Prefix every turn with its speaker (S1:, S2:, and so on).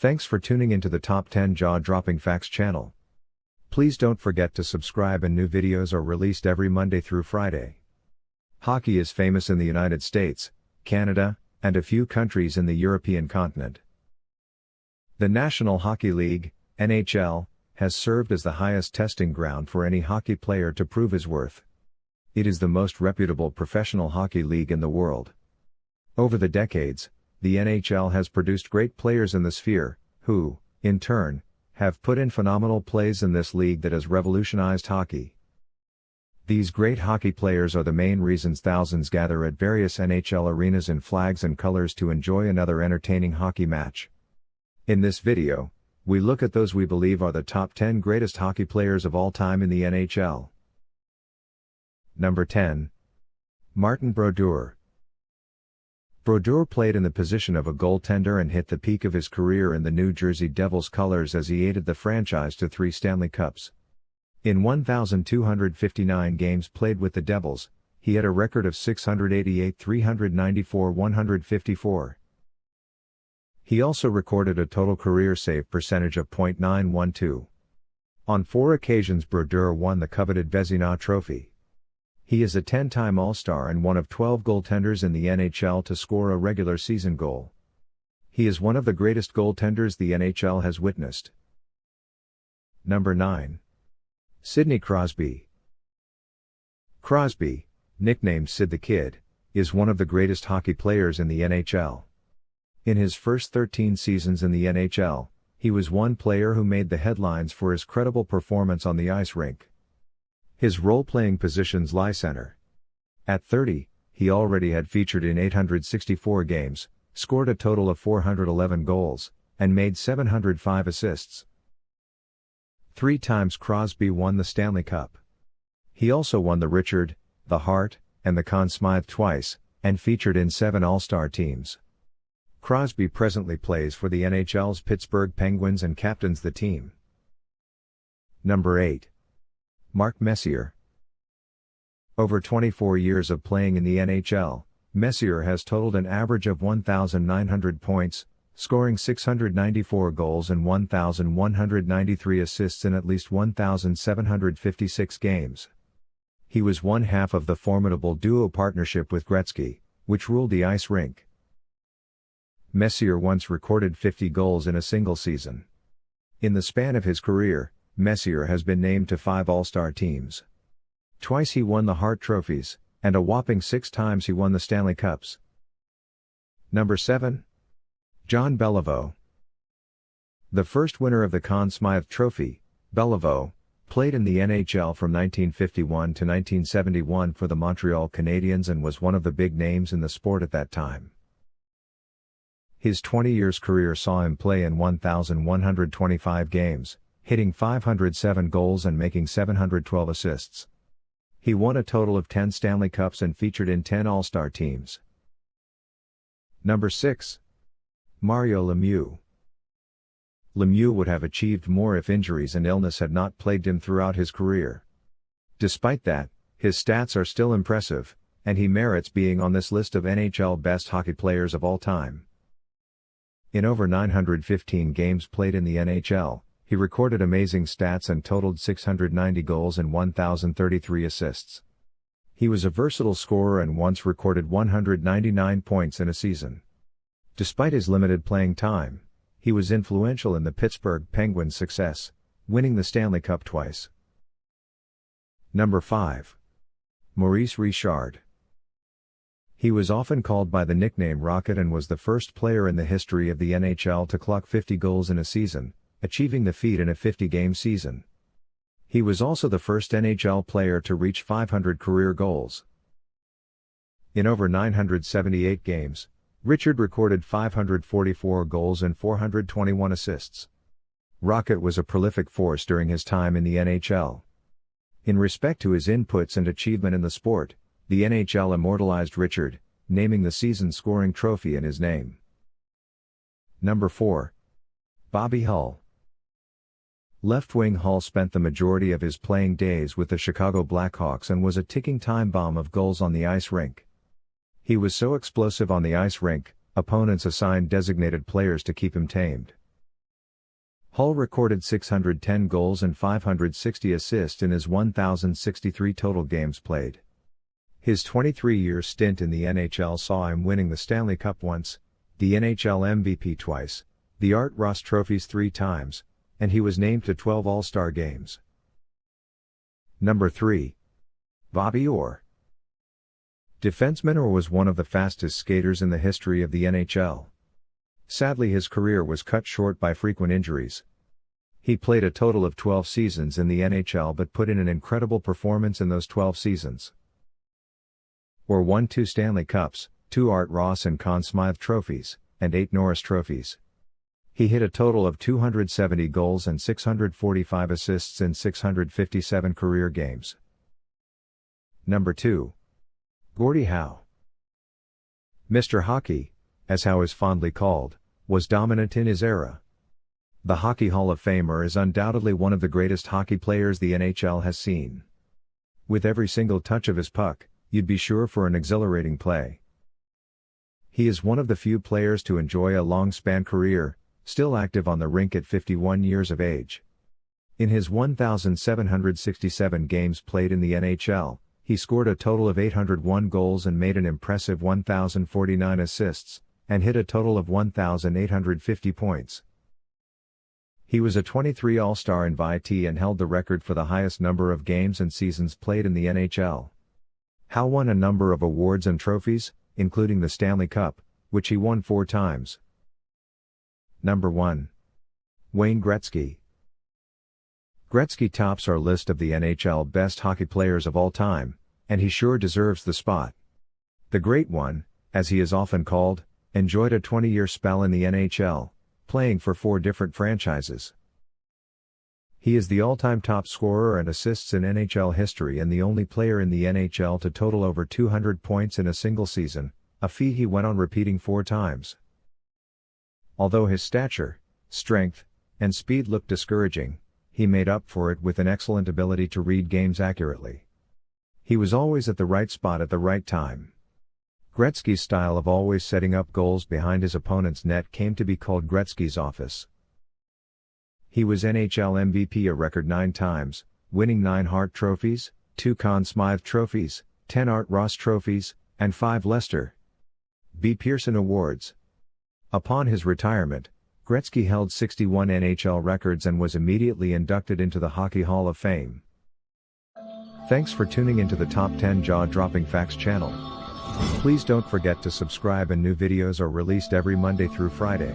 S1: Thanks for tuning into the Top 10 Jaw-Dropping Facts channel. Please don't forget to subscribe, and new videos are released every Monday through Friday. Hockey is famous in the United States, Canada, and a few countries in the European continent. The National Hockey League, NHL, has served as the highest testing ground for any hockey player to prove his worth. It is the most reputable professional hockey league in the world. Over the decades, the NHL has produced great players in the sphere, who, in turn, have put in phenomenal plays in this league that has revolutionized hockey. These great hockey players are the main reasons thousands gather at various NHL arenas in flags and colors to enjoy another entertaining hockey match. In this video, we look at those we believe are the top 10 greatest hockey players of all time in the NHL. Number 10. Martin Brodeur. Brodeur played in the position of a goaltender and hit the peak of his career in the New Jersey Devils colors as he aided the franchise to 3 Stanley Cups. In 1,259 games played with the Devils, he had a record of 688, 394, 154. He also recorded a total career save percentage of .912. On 4 occasions Brodeur won the coveted Vezina Trophy. He is a 10-time All-Star and one of 12 goaltenders in the NHL to score a regular season goal. He is one of the greatest goaltenders the NHL has witnessed. Number 9. Sidney Crosby. Crosby, nicknamed Sid the Kid, is one of the greatest hockey players in the NHL. In his first 13 seasons in the NHL, he was one player who made the headlines for his credible performance on the ice rink. His role-playing positions lie center. At 30, he already had featured in 864 games, scored a total of 411 goals, and made 705 assists. 3 times Crosby won the Stanley Cup. He also won the Richard, the Hart, and the Conn Smythe twice, and featured in 7 All-Star teams. Crosby presently plays for the NHL's Pittsburgh Penguins and captains the team. Number 8. Messier. Over 24 years of playing in the NHL, Messier has totaled an average of 1,900 points, scoring 694 goals and 1,193 assists in at least 1,756 games. He was one half of the formidable duo partnership with Gretzky, which ruled the ice rink. Messier once recorded 50 goals in a single season. In the span of his career, Messier has been named to 5 All-Star teams. Twice he won the Hart trophies, and a whopping 6 times he won the Stanley Cups. Number 7. John Beliveau. The first winner of the Conn Smythe Trophy, Beliveau, played in the NHL from 1951 to 1971 for the Montreal Canadiens and was one of the big names in the sport at that time. His 20 years career saw him play in 1,125 games, hitting 507 goals and making 712 assists. He won a total of 10 Stanley Cups and featured in 10 All-Star teams. Number 6. Mario Lemieux. Lemieux would have achieved more if injuries and illness had not plagued him throughout his career. Despite that, his stats are still impressive, and he merits being on this list of NHL best hockey players of all time. In over 915 games played in the NHL, he recorded amazing stats and totaled 690 goals and 1,033 assists. He was a versatile scorer and once recorded 199 points in a season. Despite his limited playing time, he was influential in the Pittsburgh Penguins' success, winning the Stanley Cup twice. Number 5. Maurice Richard. He was often called by the nickname Rocket and was the first player in the history of the NHL to clock 50 goals in a season, achieving the feat in a 50-game season. He was also the first NHL player to reach 500 career goals. In over 978 games, Richard recorded 544 goals and 421 assists. Rocket was a prolific force during his time in the NHL. In respect to his inputs and achievement in the sport, the NHL immortalized Richard, naming the season scoring trophy in his name. Number 4. Bobby Hull. Left-wing Hull spent the majority of his playing days with the Chicago Blackhawks and was a ticking time bomb of goals on the ice rink. He was so explosive on the ice rink, opponents assigned designated players to keep him tamed. Hull recorded 610 goals and 560 assists in his 1,063 total games played. His 23-year stint in the NHL saw him winning the Stanley Cup once, the NHL MVP twice, the Art Ross trophies 3 times, and he was named to 12 All-Star games. Number 3. Bobby Orr. Defenseman Orr was one of the fastest skaters in the history of the NHL. Sadly, his career was cut short by frequent injuries. He played a total of 12 seasons in the NHL but put in an incredible performance in those 12 seasons. Orr won 2 Stanley Cups, 2 Art Ross and Conn Smythe trophies, and 8 Norris trophies. He hit a total of 270 goals and 645 assists in 657 career games. Number 2. Gordie Howe. Mr. Hockey, as Howe is fondly called, was dominant in his era. The Hockey Hall of Famer is undoubtedly one of the greatest hockey players the NHL has seen. With every single touch of his puck, you'd be sure for an exhilarating play. He is one of the few players to enjoy a long-span career, still active on the rink at 51 years of age. In his 1,767 games played in the NHL, he scored a total of 801 goals and made an impressive 1,049 assists, and hit a total of 1,850 points. He was a 23 All-Star invitee and held the record for the highest number of games and seasons played in the NHL. Howe won a number of awards and trophies, including the Stanley Cup, which he won 4 times. Number 1. Wayne Gretzky. Gretzky tops our list of the NHL best hockey players of all time, and he sure deserves the spot. The Great One, as he is often called, enjoyed a 20-year spell in the NHL, playing for 4 different franchises. He is the all-time top scorer and assists in NHL history and the only player in the NHL to total over 200 points in a single season, a feat he went on repeating 4 times. Although his stature, strength, and speed looked discouraging, he made up for it with an excellent ability to read games accurately. He was always at the right spot at the right time. Gretzky's style of always setting up goals behind his opponent's net came to be called Gretzky's office. He was NHL MVP a record 9 times, winning 9 Hart trophies, 2 Conn Smythe trophies, 10 Art Ross trophies, and 5 Lester B. Pearson awards. Upon his retirement, Gretzky held 61 NHL records and was immediately inducted into the Hockey Hall of Fame. Thanks for tuning into the Top 10 Jaw-Dropping Facts channel. Please don't forget to subscribe, and new videos are released every Monday through Friday.